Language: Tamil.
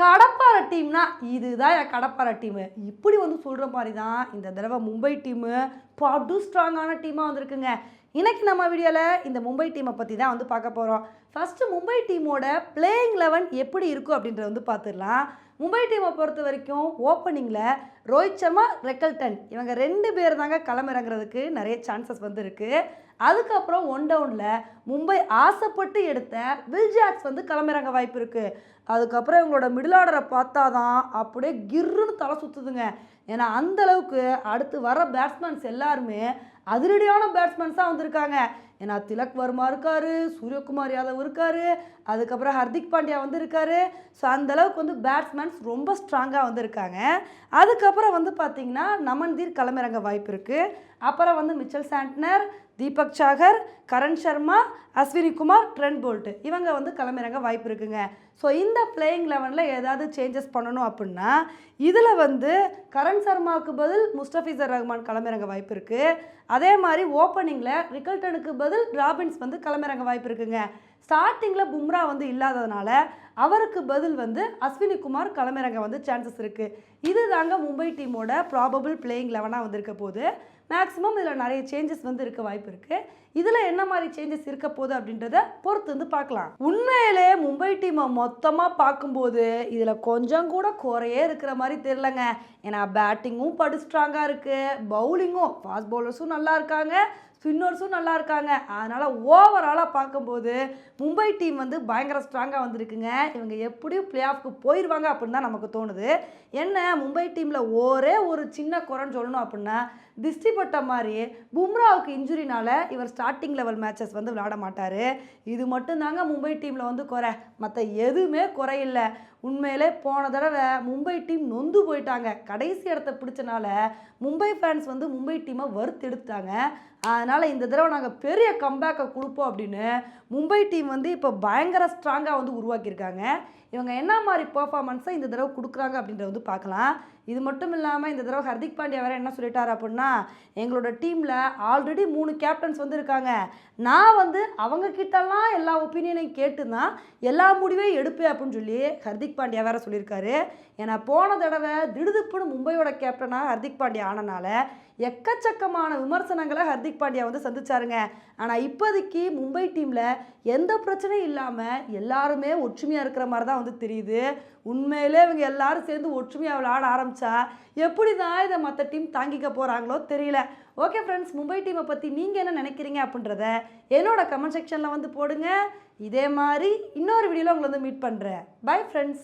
கடப்பார டீம்னா இதுதான் என் கடப்பார டீமு இப்படி வந்து சொல்கிற மாதிரி தான் இந்த தடவை மும்பை டீமு படு ஸ்ட்ராங்கான டீமாக வந்திருக்குங்க. இன்றைக்கி நம்ம வீடியோவில் இந்த மும்பை டீமை பற்றி தான் வந்து பார்க்க போகிறோம். ஃபஸ்ட்டு மும்பை டீமோட பிளேயிங் 11 எப்படி இருக்கும் அப்படின்றத வந்து பார்த்துடலாம். மும்பை டீமை பொறுத்த வரைக்கும் ஓப்பனிங்கில் ரோஹித் சர்மா, ரெக்கல்டன் இவங்க 2 பேர் தாங்க களமிறங்குறதுக்கு நிறைய சான்சஸ் வந்து இருக்குது. அதுக்கப்புறம் ஒன் டவுனில் மும்பை ஆசைப்பட்டு எடுத்த வில் ஜாக்ஸ் வந்து களமிறங்க வாய்ப்பு இருக்குது. அதுக்கப்புறம் இவங்களோட மிடில் ஆர்டரை பார்த்தா தான் அப்படியே கிர்ருன்னு தலை சுற்றுதுங்க. ஏன்னா அந்தளவுக்கு அடுத்து வர பேட்ஸ்மேன்ஸ் எல்லாருமே அதிரடியான பேட்ஸ்மேன்ஸாக வந்திருக்காங்க. ஏன்னா திலக் வர்மா இருக்கார், சூரியகுமார் யாதவ் இருக்கார், அதுக்கப்புறம் ஹர்திக் பாண்டியா வந்து இருக்கார். ஸோ அந்தளவுக்கு வந்து பேட்ஸ்மேன்ஸ் ரொம்ப ஸ்ட்ராங்காக வந்திருக்காங்க. அதுக்கப்புறம் வந்து பார்த்திங்கன்னா நமன்தீர் களமிறங்க வாய்ப்பு இருக்குது. அப்புறம் வந்து Mitchell Santner, Deepak Sagar, Karan Sharma, Ashwini Kumar, Trent Boult இவங்க வந்து களமிறங்க வாய்ப்பு இருக்குங்க. ஸோ இந்த பிளேயிங் 11 ஏதாவது சேஞ்சஸ் பண்ணணும் அப்படின்னா இதில் வந்து கரண் சர்மாவுக்கு பதில் முஸ்தபிசர் ரஹ்மான் களமிறங்க வாய்ப்பு இருக்குது. அதே மாதிரி ஓப்பனிங்கில் ரிக்கல்டனுக்கு பதில் ராபின்ஸ் வந்து களமிறங்க வாய்ப்பு இருக்குங்க. ஸ்டார்டிங்கில் பும்ரா வந்து இல்லாததுனால அவருக்கு பதில் வந்து அஸ்வினி குமார் களமிறங்க வந்து சான்சஸ் இருக்குது. இது தாங்க மும்பை டீமோட ப்ராபபிள் பிளேயிங் 11 வந்திருக்க போது. மேக்ஸிமம் இதில் நிறைய சேஞ்சஸ் வந்து இருக்க வாய்ப்பு இருக்குது. இதில் என்ன மாதிரி சேஞ்சஸ் இருக்க போகுது அப்படின்றத பொறுத்து வந்து பார்க்கலாம். உண்மையிலே மும்பை டீமை மொத்தமாக பார்க்கும்போது இதில் கொஞ்சம் கூட குறையே இருக்கிற மாதிரி தெரிலங்க. ஏன்னா பேட்டிங்கும் படு ஸ்ட்ராங்காக இருக்குது, பவுலிங்கும் ஃபாஸ்ட் பவுலர்ஸும் நல்லா இருக்காங்க, ஸ்பின்னர்ஸும் நல்லா இருக்காங்க. அதனால் ஓவராலாக பார்க்கும்போது மும்பை டீம் வந்து பயங்கர ஸ்ட்ராங்காக வந்திருக்குங்க. இவங்க எப்படியும் பிளே ஆஃப்க்கு போயிடுவாங்க அப்படின்னு தான் நமக்கு தோணுது. என்ன மும்பை டீமில் ஒரே ஒரு சின்ன குறைன்னு சொல்லணும் அப்படின்னா திஷ்டிப்பட்ட மாதிரி பும்ராவுக்கு இன்ஜுரினால இவர் ஸ்டார்டிங் லெவல் மேட்சஸ் வந்து விளையாட மாட்டார். இது மட்டும்தாங்க மும்பை டீமில் வந்து குறை, மற்ற எதுவுமே குறையில்லை. உண்மையிலே போன தடவை மும்பை டீம் நொந்து போயிட்டாங்க. கடைசி இடத்த பிடிச்சனால மும்பை ஃபேன்ஸ் வந்து மும்பை டீமை வறுத்தெடுத்தாங்க. அதனால் இந்த தடவை நாங்கள் பெரிய கம்பேக்கை கொடுப்போம் அப்படின்னு மும்பை டீம் வந்து இப்போ பயங்கர ஸ்ட்ராங்காக வந்து உருவாக்கியிருக்காங்க. இவங்க என்ன மாதிரி பெர்ஃபார்மன்ஸை இந்த தடவை கொடுக்குறாங்க அப்படின்றத வந்து பார்க்கலாம். இது மட்டும் இல்லாமல் இந்த தடவை ஹர்திக் பாண்டியா வேறு என்ன சொல்லிட்டார் அப்படின்னா, எங்களோட டீமில் ஆல்ரெடி 3 கேப்டன்ஸ் வந்து இருக்காங்க, நான் வந்து அவங்கக்கிட்டலாம் எல்லா ஒப்பீனியனையும் கேட்டு தான் எல்லா முடிவையும் எடுப்பேன் அப்படின்னு சொல்லி ஹர்திக் பாண்டியா வேறு சொல்லியிருக்காரு. ஏன்னா போன தடவை திடுதுப்புன்னு மும்பையோட கேப்டனாக ஹர்திக் பாண்டியா ஆனனால எக்கச்சக்கமான விமர்சனங்களை ஹர்திக் பாண்டியா வந்து சந்திச்சாருங்க. ஆனால் இப்போதைக்கு மும்பை டீமில் எந்த பிரச்சனையும் இல்லாமல் எல்லாருமே ஒற்றுமையாக இருக்கிற மாதிரி தான் வந்து தெரியுது. உண்மையிலே இவங்க எல்லாரும் சேர்ந்து ஒற்றுமையாக விளையாட ஆரம்பித்தா எப்படி தான் இதை மற்ற டீம் தாங்கிக்க போகிறாங்களோ தெரியல. ஓகே ஃப்ரெண்ட்ஸ், மும்பை டீமை பற்றி நீங்கள் என்ன நினைக்கிறீங்க அப்படின்றத என்னோட கமெண்ட் செக்ஷனில் வந்து போடுங்க. இதே மாதிரி இன்னொரு வீடியோவில் உங்களை வந்து மீட் பண்ணுறேன். Bye friends.